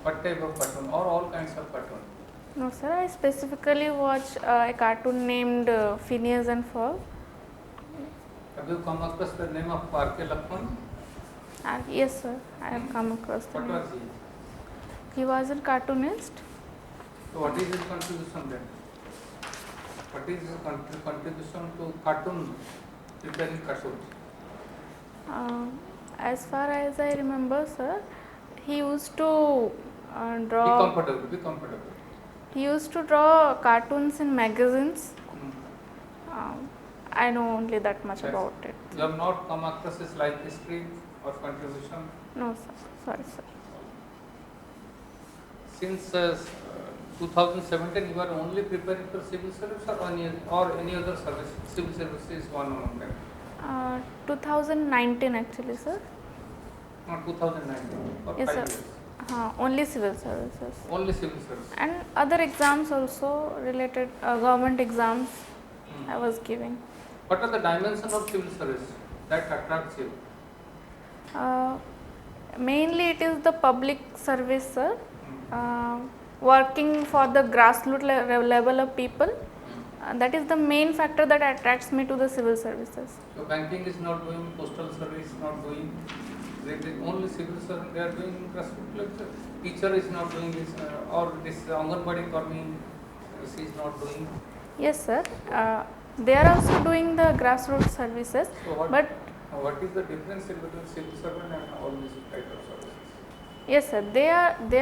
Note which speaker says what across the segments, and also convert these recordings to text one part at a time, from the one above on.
Speaker 1: What type of cartoon or all kinds of cartoon?
Speaker 2: No sir, I specifically watch a cartoon named Phineas and Ferb.
Speaker 1: Have you come across the name of R.K. Lakshman?
Speaker 2: Yes sir, I have come across the
Speaker 1: What
Speaker 2: name.
Speaker 1: was he?
Speaker 2: He was a cartoonist.
Speaker 1: So what is his contribution then? What is his contribution to cartoon, preparing cartoons?
Speaker 2: As far as I remember sir, he used to draw.
Speaker 1: Be comfortable.
Speaker 2: He used to draw cartoons in magazines.
Speaker 1: Hmm.
Speaker 2: I know only that much
Speaker 1: Yes.
Speaker 2: about it.
Speaker 1: You have not come across his life history or contribution?
Speaker 2: No sir, sorry sir.
Speaker 1: Since 2017, you are only preparing for civil service or any other service? Civil service is one among them.
Speaker 2: 2019 actually sir.
Speaker 1: Not 2019, for
Speaker 2: Yes
Speaker 1: 5
Speaker 2: sir.
Speaker 1: years.
Speaker 2: Only civil services.
Speaker 1: Only civil service.
Speaker 2: And other exams also related, government exams I was giving.
Speaker 1: What are the dimensions of civil service that attracts you?
Speaker 2: Mainly it is the public service sir. Working for the grassroots level of people. That is the main factor that attracts me to the civil services.
Speaker 1: So banking is not doing, postal service is not doing, only civil service they are doing grassroots level. Teacher is not doing this, or this Anganwadi Karmi she is not doing.
Speaker 2: Yes sir, they are also doing the grassroots services.
Speaker 1: So what is the difference between civil servant and all these type of services?
Speaker 2: Yes sir, they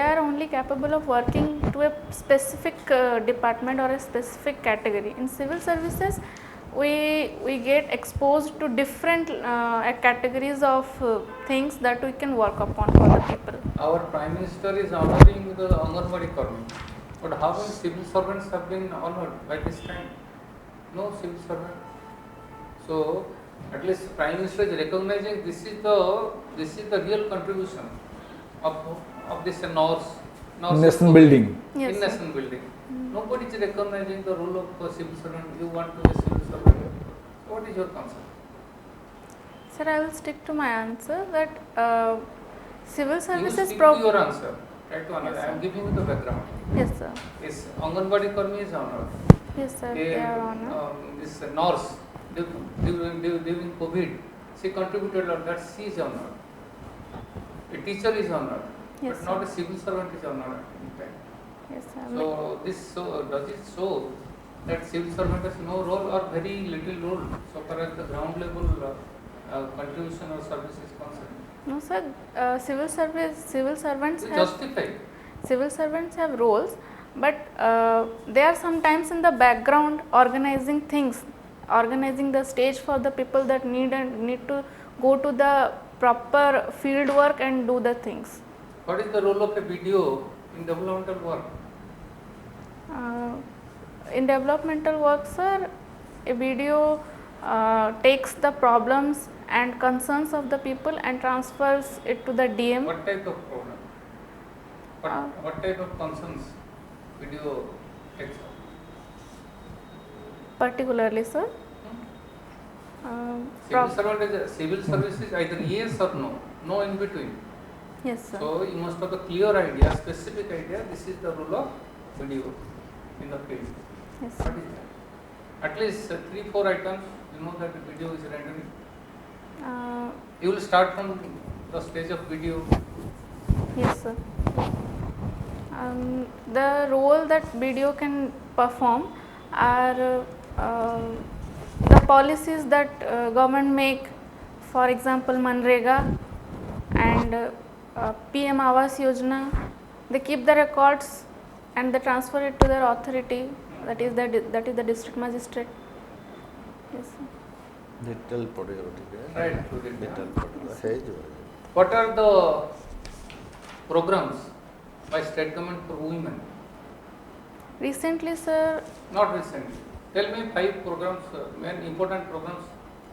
Speaker 2: are only capable of working to a specific department or a specific category. In civil services, we get exposed to different categories of things that we can work upon for the people.
Speaker 1: Our Prime Minister is honoring the Anganwadi Karmi, but how many civil servants have been honored by this time? No civil servant. So at least Prime Minister is recognizing this is the real contribution of this North
Speaker 3: nation building.
Speaker 2: Yes,
Speaker 1: in
Speaker 2: sir.
Speaker 1: nation building. Nobody is recognizing the role of civil servant. You want to be a civil servant. So what is your concern?
Speaker 2: Sir, I will stick to my answer that civil
Speaker 1: You
Speaker 2: services
Speaker 1: stick to your answer. Try to analyze.
Speaker 2: Yes,
Speaker 1: I am
Speaker 2: sir.
Speaker 1: giving you the background.
Speaker 2: Yes sir.
Speaker 1: Yes, Anganwadi Karmi is honored.
Speaker 2: Yes sir, they are honored.
Speaker 1: This nurse during COVID, she contributed a lot. That she is honored. A teacher is honored,
Speaker 2: Yes,
Speaker 1: but not
Speaker 2: sir.
Speaker 1: a civil servant is honored. In fact.
Speaker 2: Yes sir.
Speaker 1: So does it show that civil servant has no role or very little role so far as the ground level contribution or service is concerned?
Speaker 2: No sir, civil servants
Speaker 1: To
Speaker 2: have
Speaker 1: justify.
Speaker 2: civil servants have roles, but they are sometimes in the background organizing things, organizing the stage for the people that need to go to the proper field work and do the things.
Speaker 1: What is the role of a BDO in developmental work?
Speaker 2: In developmental work, sir, a BDO takes the problems and concerns of the people and transfers it to the DM.
Speaker 1: What type of problem? What type of concerns BDO takes up?
Speaker 2: Particularly, sir.
Speaker 1: Civil service is either yes or no in between.
Speaker 2: Yes, sir.
Speaker 1: So you must have a clear idea, specific idea. This is the role of BDO in the field.
Speaker 2: Yes,
Speaker 1: What
Speaker 2: sir.
Speaker 1: is that? At least 3-4 items. You know that the BDO is rendering. You will start from the stage of BDO.
Speaker 2: Yes, sir. The role that BDO can perform are the policies that government make, for example, Manrega and PM Awas Yojana. They keep the records and they transfer it to their authority, that is the district magistrate. Yes, sir.
Speaker 4: Detail podiyo
Speaker 1: Right.
Speaker 4: detail podiyo
Speaker 1: What are the programs by state government for women?
Speaker 2: Recently, sir,
Speaker 1: Not recently. Tell me 5 programs, main important programs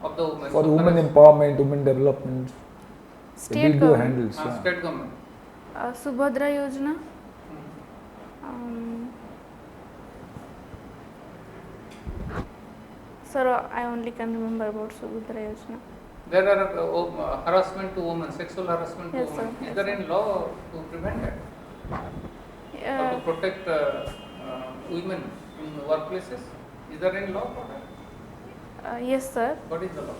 Speaker 1: of the women.
Speaker 3: For
Speaker 1: So
Speaker 3: women
Speaker 1: far as-
Speaker 3: empowerment, women development, the
Speaker 2: state
Speaker 3: BDO
Speaker 2: government,
Speaker 3: handles. yeah.
Speaker 1: State government.
Speaker 2: Subhadra Yojana,
Speaker 1: Hmm.
Speaker 2: sir, I only can remember about Subhadra Yojana.
Speaker 1: There are harassment to women, sexual harassment
Speaker 2: Yes,
Speaker 1: to women.
Speaker 2: sir.
Speaker 1: Is
Speaker 2: Yes,
Speaker 1: there
Speaker 2: sir.
Speaker 1: any law to prevent that? protect women in workplaces? Is there any law for that?
Speaker 2: Yes, sir.
Speaker 1: What is the law?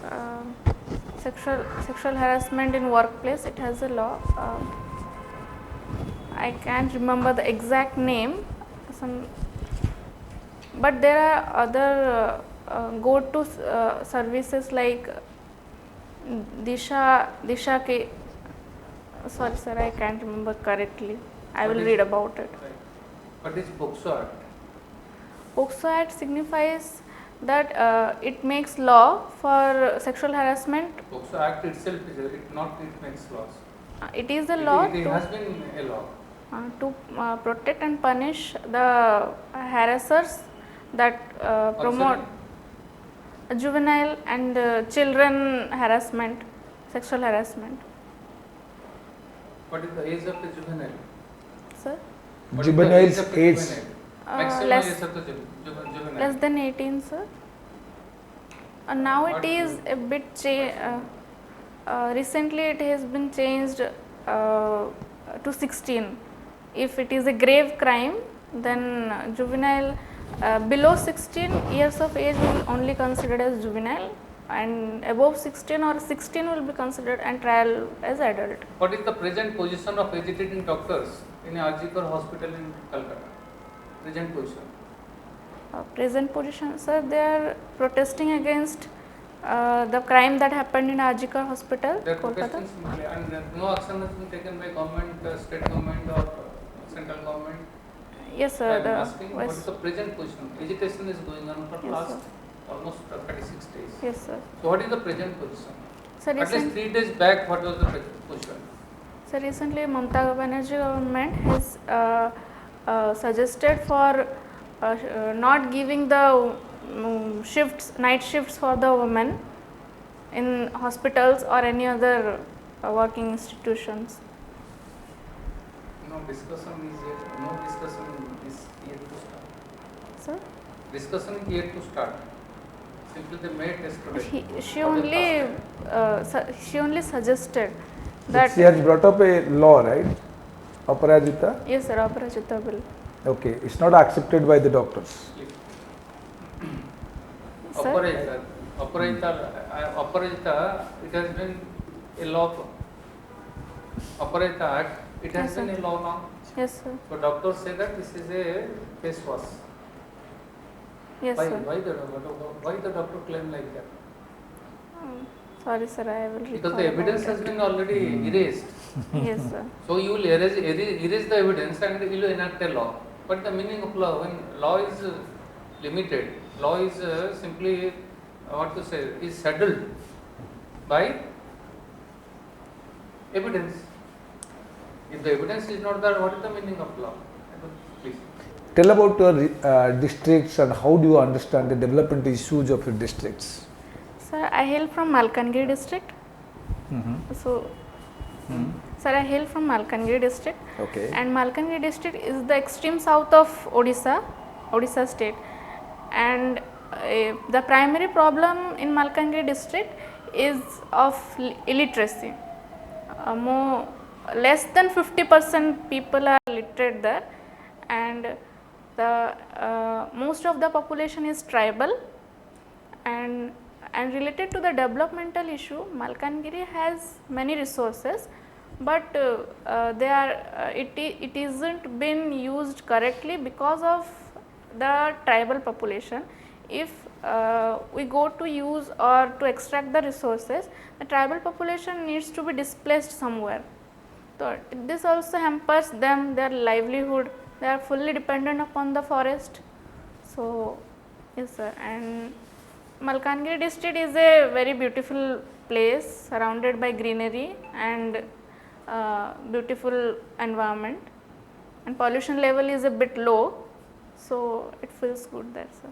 Speaker 2: Sexual harassment in workplace, it has a law. I can't remember the exact name. But there are other go-to services like Disha ke. Sorry, sir, I can't remember correctly. I will read about it.
Speaker 1: Right. What is POCSO Act?
Speaker 2: POCSO Act signifies that it makes law for sexual harassment.
Speaker 1: POCSO Act itself is it makes laws.
Speaker 2: It is a law
Speaker 1: It has been a law.
Speaker 2: To protect and punish the harassers that promote juvenile and children harassment, sexual harassment.
Speaker 1: What is the age of the juvenile?
Speaker 2: Sir?
Speaker 1: What is the
Speaker 3: Juvenile's
Speaker 1: of the
Speaker 3: age.
Speaker 1: juvenile? Maximum
Speaker 2: Less-
Speaker 1: age of the juvenile.
Speaker 2: Less than 18, sir. Now it is a bit recently it has been changed to 16. If it is a grave crime, then juvenile below 16 years of age will only considered as juvenile, and above 16 or 16 will be considered and trial as adult.
Speaker 1: What is the present position of agitating doctors in Arjikar hospital in Calcutta? Present position.
Speaker 2: Present position, sir, they are protesting against the crime that happened in Ajikar hospital,
Speaker 1: They are
Speaker 2: Kolkata.
Speaker 1: protesting simply, and no action has been taken by government, state government or central government.
Speaker 2: Yes, sir.
Speaker 1: I am
Speaker 2: The
Speaker 1: asking what is the present position? Agitation is going on for
Speaker 2: Yes,
Speaker 1: last
Speaker 2: sir.
Speaker 1: almost 36 days.
Speaker 2: Yes, sir.
Speaker 1: So what is the present position?
Speaker 2: Sir,
Speaker 1: At least
Speaker 2: recent,
Speaker 1: 3 days back, what was the present position?
Speaker 2: sir, recently Mamata Banerjee government has suggested for not giving the night shifts for the women in hospitals or any other working institutions.
Speaker 1: No discussion is yet to start.
Speaker 2: Sir,
Speaker 1: Discussion is yet to start. Simply they made yesterday.
Speaker 2: she only suggested that.
Speaker 3: She has brought up a law, right? Aparajita.
Speaker 2: Yes, sir. Aparajita bill.
Speaker 3: Okay, it's not accepted by the doctors.
Speaker 2: Sir,
Speaker 1: Aparajita, it has been a law. Aparajita Act, it has
Speaker 2: Yes,
Speaker 1: been
Speaker 2: sir.
Speaker 1: a law now.
Speaker 2: Yes, sir.
Speaker 1: So doctors say that this is a face wash.
Speaker 2: Yes,
Speaker 1: Why?
Speaker 2: sir.
Speaker 1: Why the doctor claim like that?
Speaker 2: Sorry, sir. I will recall.
Speaker 1: Because the evidence
Speaker 2: about
Speaker 1: has
Speaker 2: it.
Speaker 1: been already erased.
Speaker 2: Yes, sir.
Speaker 1: So you will erase the evidence and you will enact a law. But the meaning of law, when law is limited, law is simply is saddled by evidence. If the evidence is not there, what is the meaning of law? Please.
Speaker 3: Tell about your districts and how do you understand the development issues of your districts?
Speaker 2: Sir, I hail from Malkangiri district. So, sir, I hail from Malkangiri district.
Speaker 3: Okay.
Speaker 2: And Malkangiri district is the extreme south of Odisha state. And the primary problem in Malkangiri district is of illiteracy. Less than 50% people are literate there, and the most of the population is tribal. And related to the developmental issue, Malkangiri has many resources, but it isn't been used correctly because of the tribal population. If we go to use or to extract the resources, the tribal population needs to be displaced somewhere. So this also hampers them, their livelihood. They are fully dependent upon the forest. So yes, sir. And Malkangiri district is a very beautiful place surrounded by greenery and beautiful environment, and pollution level is a bit low, so it feels good there, sir.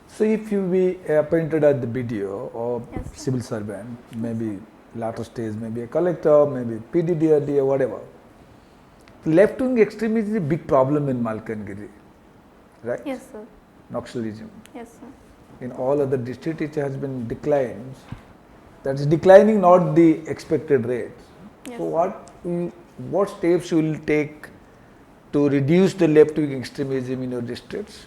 Speaker 3: So if you be appointed as the BDO or
Speaker 2: Yes, sir.
Speaker 3: civil servant, maybe latter stage, maybe a collector, maybe PDD or DA, whatever. Left-wing extremism is a big problem in Malkangiri, right?
Speaker 2: Yes, sir.
Speaker 3: Naxalism.
Speaker 2: Yes, sir.
Speaker 3: In all other districts it has been declined. That is declining not the expected rate.
Speaker 2: Yes,
Speaker 3: So
Speaker 2: sir.
Speaker 3: what steps you will take to reduce the left-wing extremism in your districts?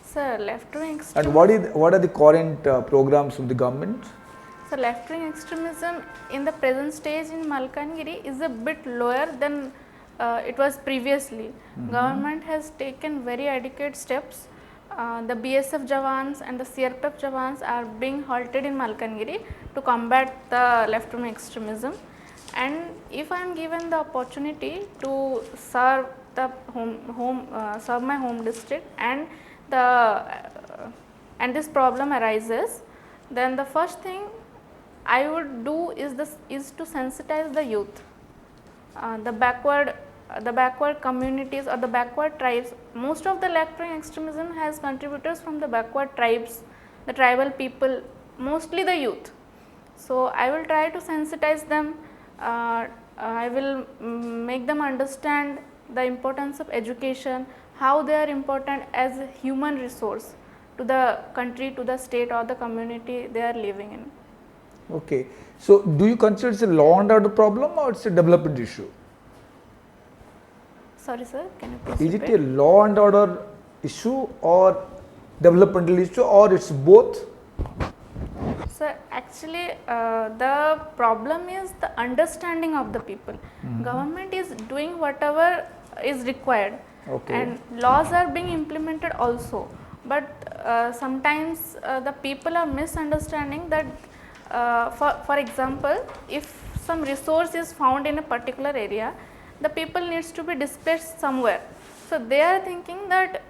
Speaker 2: Sir, left-wing
Speaker 3: And
Speaker 2: extremism.
Speaker 3: what are the current programs of the government?
Speaker 2: So left-wing extremism in the present stage in Malkangiri is a bit lower than it was previously. Government has taken very adequate steps. The BSF Jawans and the CRPF Jawans are being halted in Malkangiri to combat the left-wing extremism. And if I am given the opportunity to serve the serve my home district, and this problem arises, then the first thing I would do is to sensitize the youth, the backward communities or the backward tribes. Most of the left-wing extremism has contributors from the backward tribes, the tribal people, mostly the youth. So I will try to sensitize them. I will make them understand the importance of education, how they are important as a human resource to the country, to the state or the community they are living in.
Speaker 3: Okay, so do you consider it's a law and order problem or it's a development issue?
Speaker 2: Sorry sir, can you please
Speaker 3: Is it
Speaker 2: repeat?
Speaker 3: a law and order issue or developmental issue, or it's both?
Speaker 2: So actually the problem is the understanding of the people. Government is doing whatever is required,
Speaker 3: Okay.
Speaker 2: and laws are being implemented also, but sometimes the people are misunderstanding that for example, if some resource is found in a particular area, the people needs to be displaced somewhere. So they are thinking that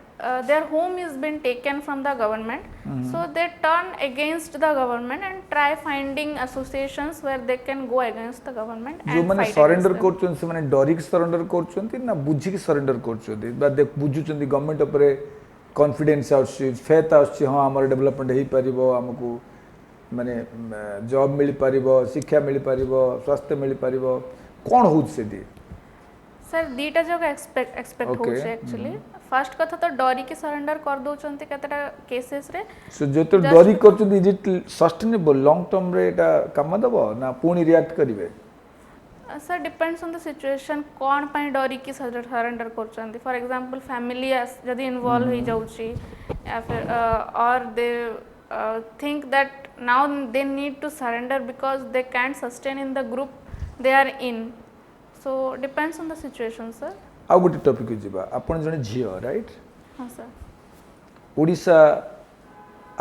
Speaker 2: their home is been taken from the government, so they turn against the government and try finding associations where they can go against the government
Speaker 3: जो
Speaker 2: and
Speaker 3: माने
Speaker 2: fight
Speaker 3: surrender
Speaker 2: against them.
Speaker 3: करछन से माने डरिक surrender करछन ना बुझी के surrender करछन बा देख बुझुचन government ऊपर कॉन्फिडेंस आउछि फेथ आउछि हां हमर डेवलपमेंट हेई परिबो हमकु माने जॉब मिल परिबो शिक्षा मिल परिबो स्वास्थ्य मिल परिबो कोन होउछ से दी
Speaker 2: सर दीटा जग एक्सपेक्ट
Speaker 3: Okay.
Speaker 2: होउछ एक्चुअली फर्स्ट कथा तो डरी के सरेंडर कर दोचंती केतटा केसेस रे
Speaker 3: सो जो तो
Speaker 2: Just
Speaker 3: डरी करछन is it sustainable long term रे एटा काम दबो ना पुनी रिएक्ट करिवे
Speaker 2: sir depends on the situation कोन पई डरी के सरेंडर करचंती फॉर एग्जांपल फैमिली जदी इन्वॉल्व हो जाउची या फिर और दे think that now they need to surrender because they can't sustain in the group they are in. So depends on the situation sir.
Speaker 3: आ गोटे टॉपिक जिबा आपण जने झियो राइट
Speaker 2: हाँ सर.
Speaker 3: ओडिशा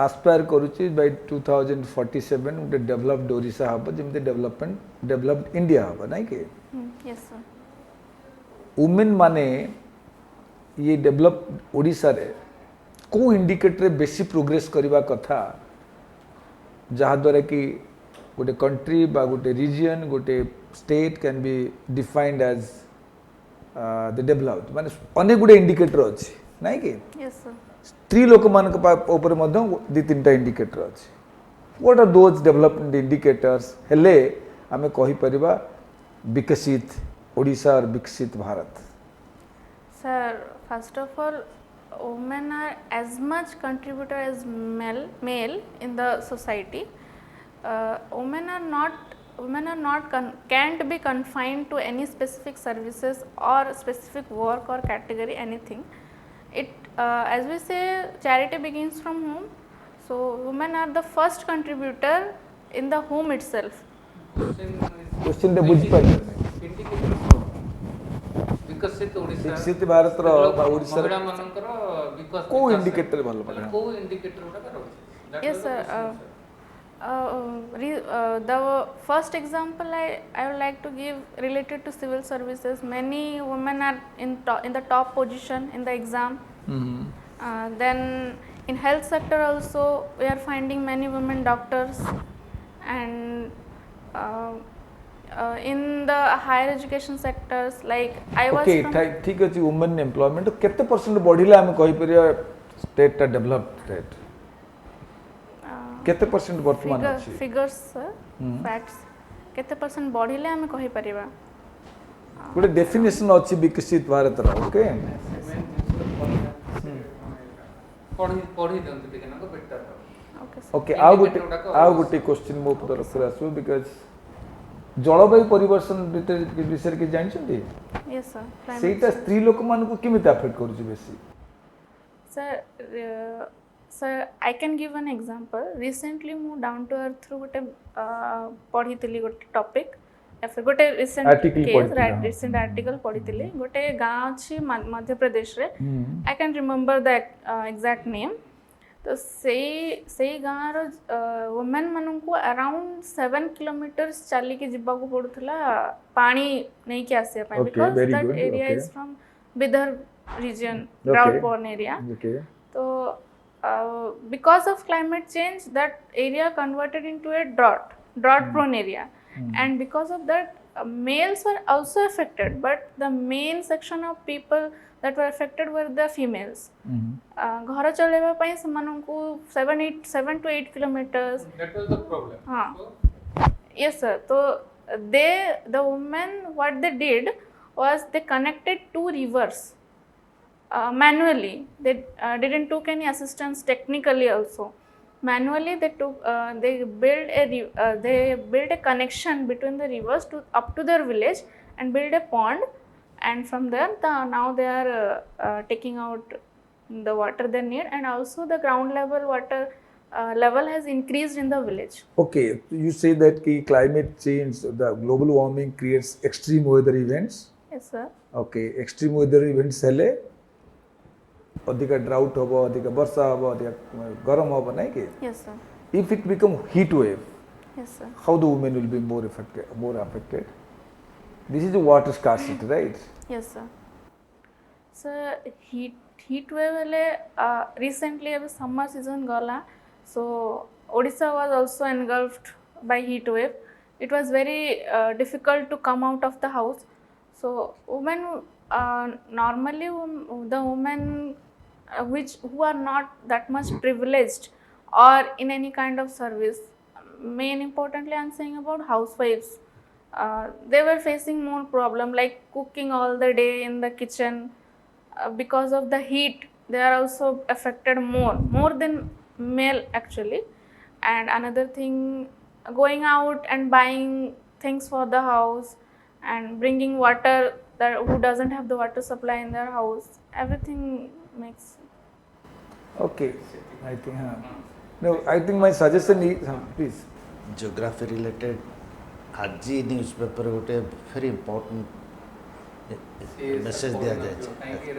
Speaker 3: आस्पायर करूची बाय 2047 गोटे डेवलप्ड ओडिशा हबो जेमते डेवलप्ड इंडिया हबो नै के
Speaker 2: Yes sir.
Speaker 3: वुमेन माने ये डेवलप्ड ओडिशा रे को इंडिकेटर रे बेसी प्रोग्रेस करबा कथा जहा द्वारा कि गोटे कंट्री बा गोटे रीजन गोटे state can be defined as the developed माने अनेक गुडे इंडिकेटर अछि नै कि
Speaker 2: Yes sir.
Speaker 3: स्त्री लोक मान ऊपर दि तीन इंडिकेटर अच्छे what are those development indicators हेले आमे कहि परिबा विकसित ओडिशा और विकसित Bharat
Speaker 2: Sir, first of all, women are as much contributor as male in the society. Women are not can't be confined to any specific services or specific work or category anything. It as we say, charity begins from home. So women are the first contributor in the home itself.
Speaker 3: Question दे बुझ पाइ
Speaker 1: विकसित ओडिशा
Speaker 3: विकसित भारत रो ओडिशा
Speaker 1: महिला मानकर विकास
Speaker 3: को indicator भल पडा
Speaker 1: को इंडिकेटर उडा करो
Speaker 2: Yes sir. The first example I would like to give related to civil services. Many women are in the top position in the exam. Then in health sector also we are finding many women doctors, and in the higher education sectors like I was
Speaker 3: okay
Speaker 2: from
Speaker 3: ठीक अछि women employment केते percent बढ़िला हम कहि परिया state ता developed state केते percent वर्तमान अछि
Speaker 2: figures sir, facts केते परसेंट बढ़िले हम कहि परिबा
Speaker 3: गोटे डेफिनेशन अछि विकसित भारत रो ओके
Speaker 1: पढ़ी दंत टिके ना बेटर
Speaker 2: okay sir.
Speaker 3: ओके आ गोटे क्वेश्चन मो तरफ से आसु बिकॉज़ जलवायु परिवर्तन विषय के जानते
Speaker 2: Yes, sir. Climate
Speaker 3: सेटा
Speaker 2: change.
Speaker 3: स्त्री लोक मान को केमिति अफेक्ट करूची बेसी
Speaker 2: Sir, I can give an example. Recently, ମୁଁ down to earth ରୁ ଗୋଟେ ପଢ଼ିଥିଲି ଗୋଟେ topic. ଗୋଟେ recent
Speaker 3: Article
Speaker 2: case,
Speaker 3: ପଢିଥିଲେ,
Speaker 2: right?
Speaker 3: ହଁ।
Speaker 2: Recent article ପଢ଼ିଥିଲି. ଗୋଟେ ଗାଁ ଅଛି ମଧ୍ୟପ୍ରଦେଶରେ. I can remember the exact name. तो ସେଇ ଗାଁର women ମାନଙ୍କୁ around 7 kilometers ଚାଲିକି ଯିବାକୁ ପଡୁଥିଲା ପାଣି ନେଇକି ଆସିବା ପାଇଁ
Speaker 3: Okay,
Speaker 2: because
Speaker 3: very
Speaker 2: that
Speaker 3: good,
Speaker 2: area
Speaker 3: okay.
Speaker 2: is from Bidar region,
Speaker 3: Okay.
Speaker 2: drought prone area.
Speaker 3: Okay
Speaker 2: So because of climate change, that area converted into a drought prone area, and because of that, males were also affected, but the main section of people that were affected were the females. घर चलेबा ପାଇଁ ସେମାନଙ୍କୁ 7 to 8 kilometers.
Speaker 1: That was the problem.
Speaker 2: हाँ.
Speaker 1: So,
Speaker 2: Yes, sir. So the women, what they did was they connected two rivers manually. They didn't took any assistance technically also. Manually, they built a connection between the rivers to up to their village and build a pond. And from there, now they are taking out the water they need, and also the ground level water level has increased in the village.
Speaker 3: Okay, you say that ki climate change, the global warming creates extreme weather events.
Speaker 2: Yes, sir.
Speaker 3: Okay, extreme weather events हेले अधिका drought होबो, अधिका वर्षा होबो, अधिका गरम होबो नहीं कि?
Speaker 2: Yes, sir.
Speaker 3: If it become heat wave,
Speaker 2: Yes, sir.
Speaker 3: how the women will be more affected? This is the water scarcity, right?
Speaker 2: Yes, sir. Sir, heat wave हेले recently अभी summer season गला, so Odisha was also engulfed by heat wave. It was very difficult to come out of the house. So women normally the women who are not that much privileged or in any kind of service, main importantly I'm saying about housewives, they were facing more problem like cooking all the day in the kitchen. Because of the heat, they are also affected more than male actually. And another thing, going out and buying things for the house and bringing water, that who doesn't have the water supply in their house, everything makes.
Speaker 3: Okay, I think no, I think my suggestion is please.
Speaker 4: Geography related आजी newspaper गोटे very important message दिया जाए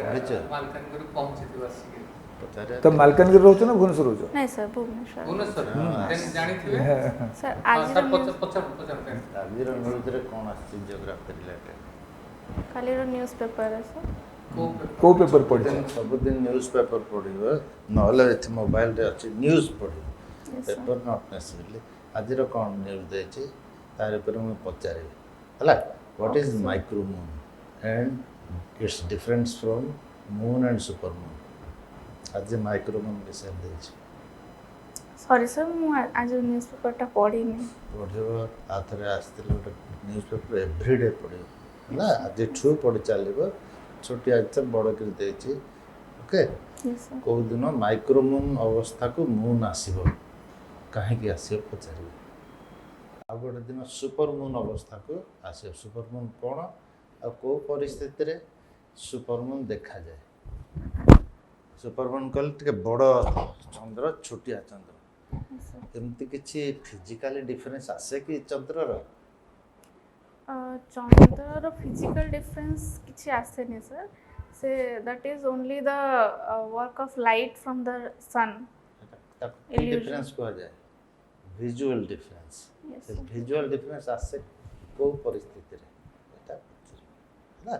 Speaker 4: पढ़िଛ
Speaker 1: ମାଲକାନଗିରି ପହଞ୍ଚିଥିବ ଆସିକି
Speaker 4: पचारे
Speaker 3: तो मालकानगिरी रहुଛ ना भुवनेश्वर रहुଛ?
Speaker 2: नहीं sir, Bhubaneswar.
Speaker 1: Bhubaneswar then ଜାଣିଥିବେ
Speaker 2: sir
Speaker 1: ହଁ
Speaker 2: आज
Speaker 1: ସାର୍ ପଚାର
Speaker 4: ଆଜିର ନ୍ୟୁଜ୍ରେ କ'ଣ ଆସିଛି geography related
Speaker 2: खाली न्यूज़ पेपर है सर.
Speaker 3: को पेपर पढ़िଛ?
Speaker 4: ସବୁଦିନ ନ୍ୟୁଜ୍ ପେପର ପଢ଼ିବ ନହେଲେ ଏଠି ମୋବାଇଲରେ ଅଛି ନ୍ୟୁଜ୍ ପଢ଼ିବ
Speaker 2: Yes, sir.
Speaker 4: Paper not necessarily ଆଜିର କ'ଣ ନ୍ୟୁଜ୍ ଦେଇଛି ତାର ଉପରେ ମୁଁ ପଚାରିବି ହେଲା what is micro moon and its difference from moon and super moon ଆଜି ମାଇକ୍ରୋ ମୁନ୍ ବିଷୟରେ ଦେଇଛି
Speaker 2: सॉरी सर, मु आज न्यूज़ पेपर टा पढ़ी नहीं.
Speaker 4: ପଢ଼ିବ ଆଉ ଥରେ ଆସିଥିଲେ ଗୋଟେ ନ୍ୟୁଜ୍ ପେପର ଏଭ୍ରିଡେ ପଢ଼ିବ ହେଲା ଆଜିଠୁ ପଢ଼ି ଚାଲିବ ଛୋଟିଆ ଏତେ ବଡ଼ କରି ଦେଇଛି ଓକେ
Speaker 2: Yes, sir.
Speaker 4: କେଉଁ ଦିନ ମାଇକ୍ରୋମୁନ୍ ଅବସ୍ଥାକୁ ମୁନ୍ ଆସିବ କାହିଁକି ଆସିବ ପଚାରିବେ ଆଉ ଗୋଟେ ଦିନ ସୁପର ମୁନ୍ ଅବସ୍ଥାକୁ ଆସିବ ସୁପର ମୁନ୍ କ'ଣ ଆଉ କେଉଁ ପରିସ୍ଥିତିରେ ସୁପର ମୁନ୍ ଦେଖାଯାଏ ସୁପର ମୁନ୍ କହିଲେ ଟିକେ ବଡ଼ ଚନ୍ଦ୍ର ଛୋଟିଆ ଚନ୍ଦ୍ର
Speaker 2: Yes, sir.
Speaker 4: ଏମିତି କିଛି ଫିଜିକାଲି ଡିଫରେନ୍ସ ଆସେ କି ଚନ୍ଦ୍ରର
Speaker 2: चंद्र फिजिकल डिफरेंस किसी आसेनी सर. से that is only the work of light from the sun.
Speaker 4: ତାକୁ କି
Speaker 2: Illusion.
Speaker 4: ଡିଫରେନ୍ସ କୁହାଯାଏ ଭିଜୁଆଲ୍ ଡିଫରେନ୍ସ
Speaker 2: Yes,
Speaker 4: ସେ
Speaker 2: sir.
Speaker 4: ଭିଜୁଆଲ୍ ଡିଫରେନ୍ସ ଆସେ କେଉଁ ପରିସ୍ଥିତିରେ ଏଇଟା ପଚାରିବ ହେଲା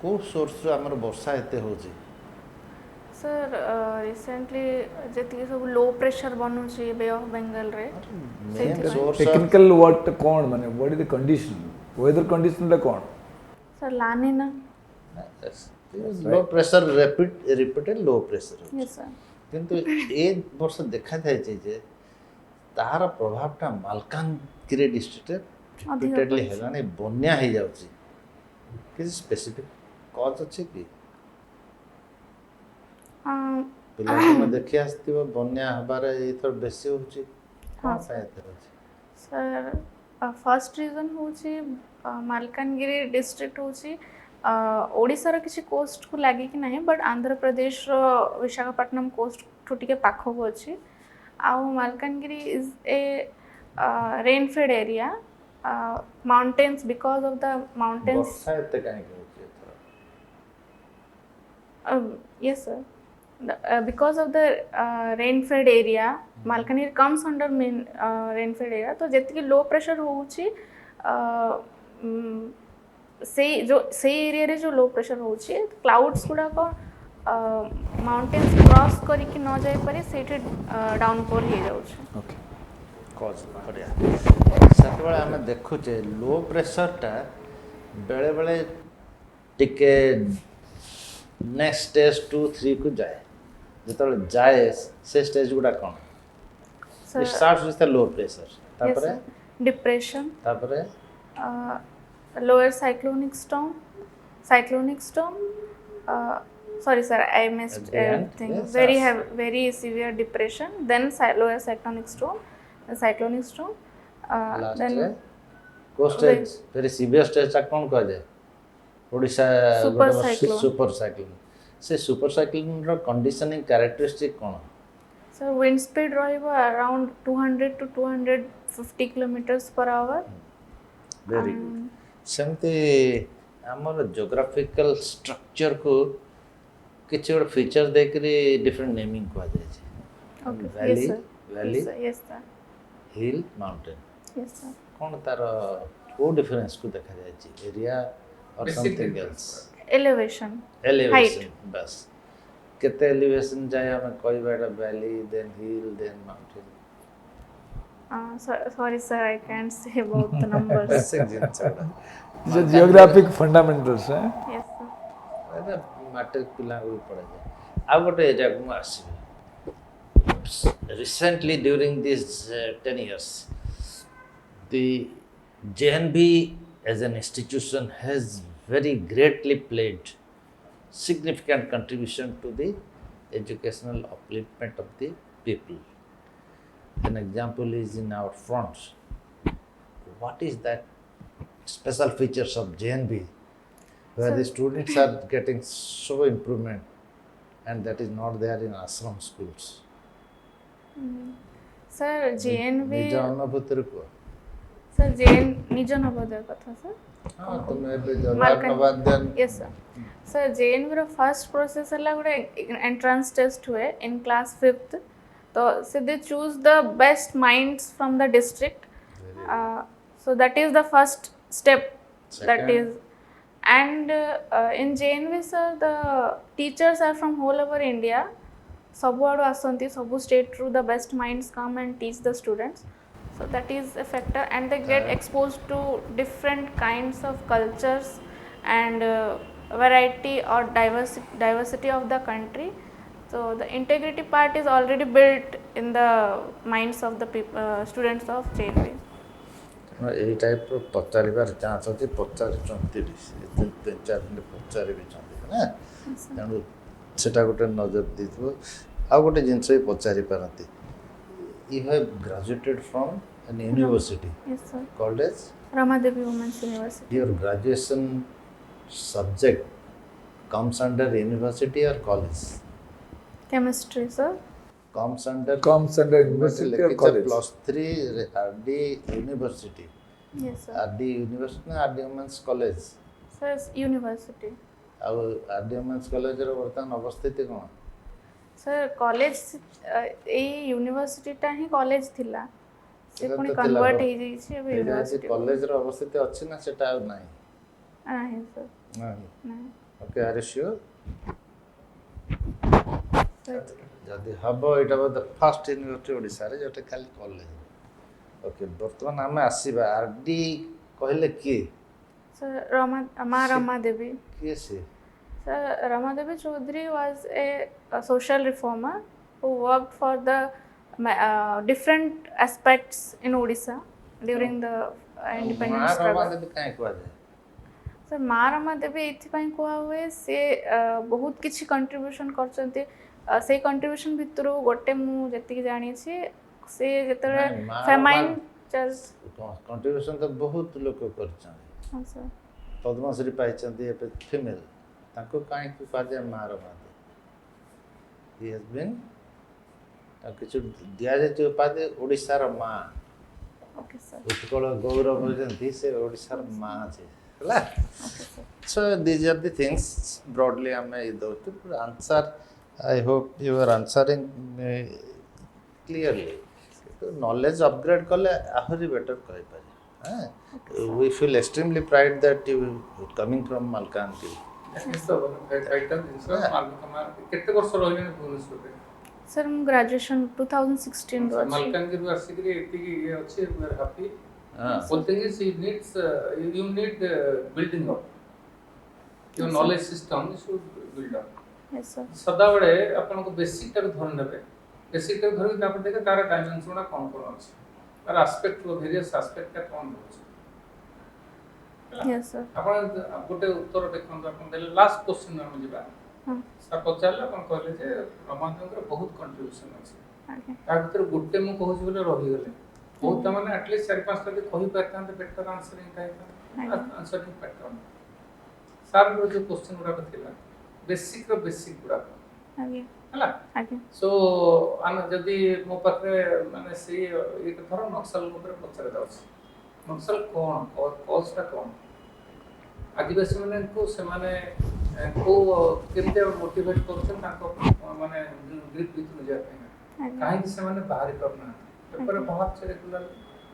Speaker 4: କେଉଁ ସୋର୍ସରୁ ଆମର ବର୍ଷା ଏତେ ହେଉଛି
Speaker 2: सर रिसेंटली जेतिक सब लो प्रेशर बनुची बे ऑफ बेंगल रे
Speaker 4: मेन सोर्स
Speaker 3: टेक्निकल व्हाट कौन माने what is the condition weather condition ला कौन?
Speaker 2: Sir la nina.
Speaker 4: Low pressure repeated low pressure
Speaker 2: yes sir.
Speaker 4: କିନ୍ତୁ ଏ ବର୍ଷ ଦେଖାଯାଇଛି ଯେ ତାହାର ପ୍ରଭାବଟା ମାଲକାନଗିରି ଡିଷ୍ଟ୍ରିକ୍ଟରେ ରିପିଟେଡଲି ହେଲାଣି ବନ୍ୟା ହେଇଯାଉଛି କିଛି ସ୍ପେସିଫିକ୍ କଜ୍ ଅଛି କି ପିଲାମାନେ ଦେଖି ଆସିଥିବ ବନ୍ୟା ହେବାରେ ଏଇଥର ବେଶୀ ହେଉଛି କ'ଣ ପାଇଁ ଏତେ ହେଉଛି
Speaker 2: सर फर्स्ट रीजन होची मालकानगिरी डिस्ट्रिक्ट होची ओडिशार किसी कोस्ट को लगे कि नहीं बट आंध्र प्रदेश विशाखापट्टनम कोस्ट ठू टिके पाख को अच्छी आउ Malkangiri is a rainfed area mountains because of the mountains
Speaker 4: ବର୍ଷା ଏତେ କାହିଁକି ହଉଛି ଏଥର?
Speaker 2: yes sir because of the rainfed area malkanagiri comes under main rainfed area तो जेतिकी लो प्रेशर होउची से एरिया रे जो लो प्रेशर होउची क्लाउड्स गुडा को माउंटेन्स क्रॉस करी कि न जाय पारे सेठी डाउनपोर हे जाउची
Speaker 3: ओके
Speaker 4: कज बढ़िया सेतबेले आमे देखुचे लो प्रेशरटा बेले बेले टिके नेक्स्ट स्टेज 2 3 को जाए जितबेले जाए से स्टेज गुडा कोन it starts with low pressure तापरे
Speaker 2: डिप्रेशन
Speaker 4: तापरे
Speaker 2: lower cyclonic storm sorry sir I missed everything
Speaker 4: yes,
Speaker 2: very severe depression then lower cyclonic storm cyclonic storm
Speaker 4: last
Speaker 2: then
Speaker 4: को स्टेज वेरी सीवियर स्टेज ता कोन कह जाए Odisha super cyclone से super cyclone रो conditioning characteristic कोन
Speaker 2: sir wind speed रहिबो around 200 to 250 kilometers per hour
Speaker 4: very good सेमती आमर geographical structure को किसी गोटे फीचर देखिए डिफरेंट नेमिंग कह जाए वैली वैली
Speaker 2: yes sir
Speaker 4: हिल माउंटेन
Speaker 2: yes sir
Speaker 4: कौन तार को डिफरेंस को देखा जाए एरिया और समथिंग एल्स
Speaker 2: elevation
Speaker 4: बस केते एलिवेशन जाए हमें कोई बेटा valley then hill then mountain
Speaker 2: sorry sir I can't say about the numbers
Speaker 4: basic things
Speaker 3: These are geographic fundamentals.
Speaker 2: yes sir
Speaker 4: अरे मैट्रिक पिला को पढ़ा जाए आ गोटे एरिया को आसी recently during these 10 years the JNB as an institution has very greatly played significant contribution to the educational upliftment of the people. An example is in our fronts. What is that special features of JNB where the students are getting so improvement and that is not there in ashram schools?
Speaker 2: sir JNB
Speaker 4: निज अनुभूति को
Speaker 2: sir निज नवोदय कथा sir
Speaker 4: हां तुम एबे Jawahar Navodaya
Speaker 2: yes sir JNB row first process हला गुडे एंट्रेंस टेस्ट हुए इन क्लास 5th तो so they choose the best minds from the district so that is the first step that is and in JNV sir the teachers are from whole over India sabu adu asanti sabu state through the best minds come and teach the students so that is a factor and they get exposed to different kinds of cultures and variety or diversity of the country so the integrity part is already built in the minds of the students of JNV
Speaker 4: এই type ର ପଚାରିବାର chance ଅଛି ପଚାରିଛନ୍ତି ତିନି ଚାରି minute ପଚାରି ବି ଛନ୍ତି ନା ତେଣୁ ସେଟା ଗୋଟେ ନଜର ଦେଇଥିବ ଆଉ ଗୋଟେ ଜିନିଷ ବି ପଚାରି ପାରନ୍ତି you have graduated from an university
Speaker 2: yes sir
Speaker 4: called as
Speaker 2: Ramadevi Women's University
Speaker 4: your graduation subject comes under university or college
Speaker 2: chemistry sir
Speaker 4: comes under
Speaker 3: university or college.
Speaker 4: +3 RD University.
Speaker 2: yes sir
Speaker 4: RD University ना RD Women's College.
Speaker 2: sir university
Speaker 4: ଆଉ RD Women's College ର वर्तमान अवस्थिति कौन?
Speaker 2: sir college ए university टा ही college थिला से
Speaker 4: सेटा
Speaker 2: पुनी
Speaker 4: तो थिला
Speaker 2: कन्वर्ट
Speaker 4: बा।
Speaker 2: हे जाई छी अब यूनिवर्सिटी
Speaker 4: कॉलेज ର अवस्थिति अछि ना सेटा ଆଉ नाही.
Speaker 2: नहीं sir
Speaker 4: नाही.
Speaker 2: नहीं
Speaker 4: okay are you sure?
Speaker 2: sir
Speaker 4: जदि हबो एटा द फर्स्ट यूनिवर्सिटी ओडिसा रे जोटे खाली कॉलेज ओके वर्तमान आमे आसीबा आरडी कहले की
Speaker 2: sir Rama Devi
Speaker 4: की से
Speaker 2: sir Rama Devi Chaudhary was a social reformer who worked for the different aspects in Odisha during the independence struggle
Speaker 4: भी काहे कहवा जाए
Speaker 2: सर माँ रमा देवी एथिपाई कुआ हुए से बहुत किछि कंट्रीब्यूशन करचंती से कंट्रीब्यूशन भितरु गोटे मु जति जानि छी से जेतरे फेमाइन
Speaker 4: कंट्रीब्यूशन तो बहुत लोक कर
Speaker 2: हाँ सर
Speaker 4: पद्मश्री पाई फीमेल ताको कहीं कह जाए मार उपाधि ही हैज बीन किछु दिया जाए उपाधि ओडिशार माँ
Speaker 2: ओके सर
Speaker 4: उत्कल गौरव होती से ओडिशार माँ छे हला
Speaker 2: okay sir
Speaker 4: so these are the things broadly I may do to answer I hope you are answering clearly knowledge upgrade kale ahuri better koi pare we feel extremely pride that you coming from Malkansgiri
Speaker 1: କେତେ ବର୍ଷ ରହିଲେଣି ଭୁବନେଶ୍ୱରରେ
Speaker 2: sir ମୁଁ graduation 2016 ରୁ ଅଛି
Speaker 1: ମାଲକାନଗିରିରୁ ଆସିକିରି ଏତିକି ଇଏ ଅଛି we are happy
Speaker 4: Ah.
Speaker 1: one thing is you need building up your knowledge system should build up
Speaker 2: yes sir
Speaker 1: ସଦାବେଳେ ଆପଣଙ୍କୁ ବେସିକଟାକୁ ଧରି ନେବେ ବେସିକଟାକୁ ଧରିକି ତାପରେ ଦେଖେ ତାର ଡାଇମେନ୍ସନଟା କ'ଣ କ'ଣ ଅଛି ତାର ଆସ୍ପେକ୍ଟ ଭେରିୟସ୍ ଆସ୍ପେକ୍ଟଟା କ'ଣ ରହୁଛି
Speaker 2: यस सर
Speaker 1: ଆପଣ ଗୋଟେ ଉତ୍ତର ଦେଖନ୍ତୁ ଆପଣ ଦେଲେ ଲାଷ୍ଟ କ୍ୱେଶ୍ଚିନ୍ ଆମେ ଯିବା
Speaker 2: ହଁ
Speaker 1: ସାର୍ ପଚାରିଲେ ଆପଣ କହିଲେ ଯେ ରମାଦେବଙ୍କର ବହୁତ କଣ୍ଟ୍ରିବ୍ୟୁସନ୍ ଅଛି
Speaker 2: ଆଜ୍ଞା
Speaker 1: ତା ଭିତରେ ଗୋଟେ ମୁଁ କହୁଛି ବୋଲି ରହିଗଲେ ବହୁତ ମାନେ ଆଟଲିଷ୍ଟ 4-5ଟା ଯଦି କହିପାରିଥାନ୍ତେ ବେଟର ଆନ୍ସରିଂଟା ହେଇଥାନ୍ତା ଆନ୍ସରିଂ ପ୍ୟାଟର୍ନ ସାର୍ଙ୍କର ଯେଉଁ କ୍ୱେଶ୍ଚିନ୍ ଗୁଡ଼ାକ ଥିଲା ବେସିକ୍ର ବେସିକ୍ ଗୁଡ଼ାକ
Speaker 2: ଆଜ୍ଞା
Speaker 1: ହେଲା
Speaker 2: ଆଜ୍ଞା
Speaker 1: ସୋ ଆମେ ଯଦି ମୋ ପାଖରେ ମାନେ ସେଇ ଏଇଟା ଧର ନକ୍ସଲ ଉପରେ ପଚାରି ଯାଉଛି ନକ୍ସଲ କ'ଣ କଜ୍ଟା କ'ଣ ଆଦିବାସୀ ମାନଙ୍କୁ ସେମାନେ କେଉଁ କେମିତି ମୋଟିଭେଟ୍ କରୁଛନ୍ତି ତାଙ୍କ ମାନେ ଗ୍ରିପ୍ ଭିତରୁ ଯିବା ପାଇଁ କାହିଁକି ସେମାନେ ବାହାରି ପାରୁନାହାନ୍ତି ପେପରରେ ବାହାରୁଛି ରେଗୁଲାର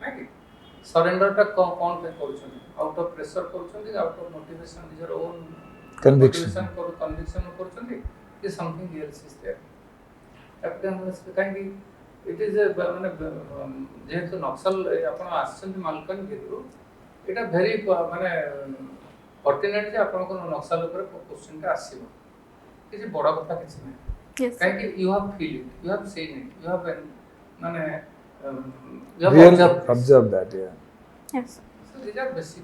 Speaker 1: ନାଇଁ କି ସରେଣ୍ଡରଟା କ'ଣ ପାଇଁ କରୁଛନ୍ତି ଆଉଟ୍ ଅଫ୍ ପ୍ରେସର କରୁଛନ୍ତି ଆଉଟ୍ ଅଫ୍ ମୋଟିଭେସନ୍ ନିଜର ଓନ୍
Speaker 3: Conviction.
Speaker 1: କନଭିକ୍ସନ୍ କରୁଛନ୍ତି କି ସମଥିଙ୍ଗ ଏଲ୍ସ ଇଜ୍ ଦେୟାର କାହିଁକି ଇଟ୍ ଇଜ୍ ମାନେ ଯେହେତୁ ନକ୍ସଲ ଆପଣ ଆସିଛନ୍ତି ମାଲକାନଗିରିରୁ ଏଇଟା ଭେରି ମାନେ ପର୍ଟିନେଣ୍ଟ ଯେ ଆପଣଙ୍କର ନକ୍ସଲ ଉପରେ କ୍ୱେଶ୍ଚିନ୍ଟା ଆସିବ କିଛି ବଡ଼ କଥା କିଛି ନାହିଁ
Speaker 2: यस सर
Speaker 1: କାହିଁକି you have feel it you have seen it you have ମାନେ
Speaker 3: Real observe that, yeah.
Speaker 2: Yes
Speaker 1: So these are basic